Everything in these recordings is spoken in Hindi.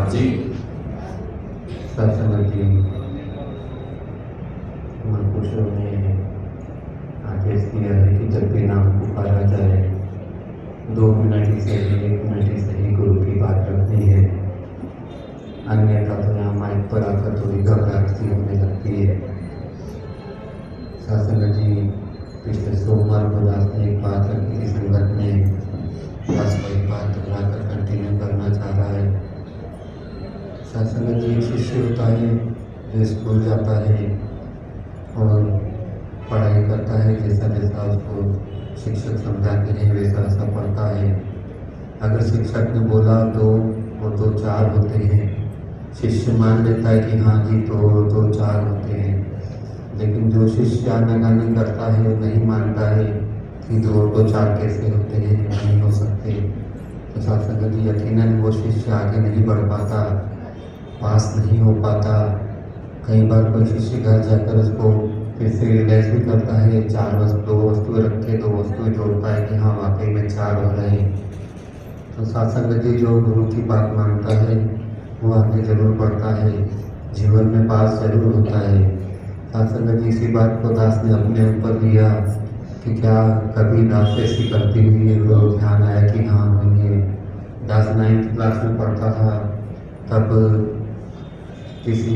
जी सत्संगति महापुरुषों ने आदेश दिया है कि जब भी नाम पुकारा जाए 2 मिनट ही सही 1 मिनट ही सही गुरु की बात रखनी है। अन्यथा तो यहाँ माइक पर आकर थोड़ी घबराहट सी होने लगती है। सत्संग जी पिछले सोमवार को दास ने एक बात रखी थी संगत में, बस वही बात दोहराकर कंटिन्यू करना चाह रहा है। सत्संग जी एक शिष्य होता है जो स्कूल जाता है और पढ़ाई करता है, जैसा जैसा उसको शिक्षक समझाते हैं वैसा वैसा पढ़ता है। अगर शिक्षक ने बोला तो वो 2-4 होते हैं, शिष्य मान लेता है कि हाँ जी तो 2-4 होते हैं। लेकिन जो शिष्य आनाकानी करता है वो नहीं मानता है कि 2-4 कैसे होते हैं, नहीं हो सकते। तो सत्संग जी यकीनन वो शिष्य आगे नहीं बढ़ पाता, पास नहीं हो पाता। कई बार कोई शिष्य घर जाकर उसको फिर से रियलाइज भी करता है, 2 वस्तुएं रख के 2 वस्तुएं जोड़ता है कि हाँ वाकई में 4 हो रहे हैं। तो सत्संग जी जो गुरु की बात मानता है वो आगे जरूर बढ़ता है, जीवन में पास जरूर होता है। सत्संग जी इसी बात को दास ने अपने ऊपर लिया कि क्या कभी दास ऐसी करती हुई वो ध्यान आया कि हाँ मुझे दास 9th क्लास में पढ़ता था, तब किसी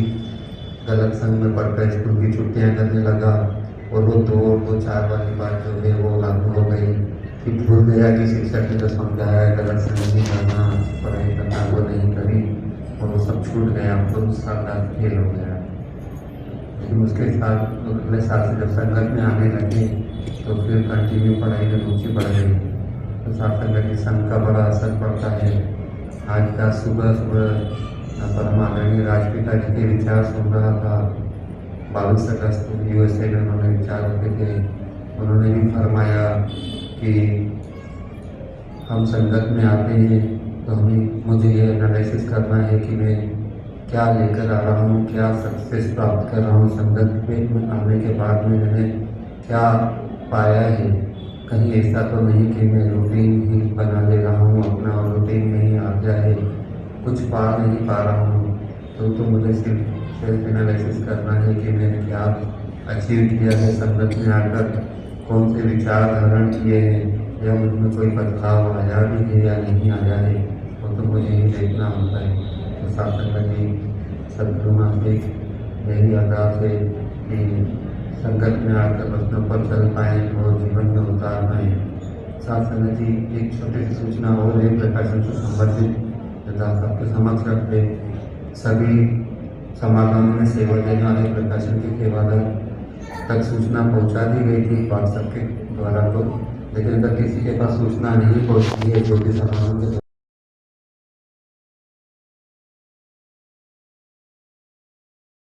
गलत संग में पढ़कर स्कूल की छुट्टियां करने लगा और वो 2-4 वाली बात जो है वो लागू हो गई कि भूल गया कि शिक्षक ने जो समझाया है गलत संग नहीं करना, पढ़ाई करना, वो नहीं करी और वो सब छूट गया। तो उस साल फेल हो गया। लेकिन उसके साथ अगले साल से जब संगत में आने लगे तो फिर कंटिन्यू पढ़ाई में रुचि बढ़ गई। तो सत्संग के संग का बड़ा असर पड़ता है। आज का सुबह परम आदरणीय राजपिता जी के विचार सुन रहा था। 22 अगस्त USA में उन्होंने विचार रखे थे। उन्होंने भी फरमाया कि हम संगत में आते हैं तो मुझे ये एनालिसिस करना है कि मैं क्या लेकर आ रहा हूँ, क्या सक्सेस प्राप्त कर रहा हूँ। संगत में आने के बाद में मैंने क्या पाया है। कहीं ऐसा तो नहीं कि मैं रूटीन ही बना ले रहा हूँ अपना और रूटीन में ही आ गया है, कुछ पा नहीं पा रहा हूँ। तो मुझे सिर्फ सेल्फ एनालिसिस करना है कि मैंने क्या अचीव किया है, संगत में आकर कौन से विचार धारण किए हैं, या मुझमें कोई बदलाव आया भी है या नहीं आया है, वो तो मुझे ही देखना होता है। तो सत्संग जी सदगुरु मालिक यही अरदास है कि संगत में आकर बचनों पर चल पाएँ और जीवन में उतार पाएँ। सत्संग जी एक छोटी सी सूचना और है प्रकाशन से संबंधित आपके समक्ष रखते। सभी समागमों में सेवा देने वाले प्रकाशन के सेवादार तक सूचना पहुंचा दी गई थी व्हाट्सएप के द्वारा। तो लेकिन अगर किसी के पास सूचना नहीं पहुंची है जो भी समागम के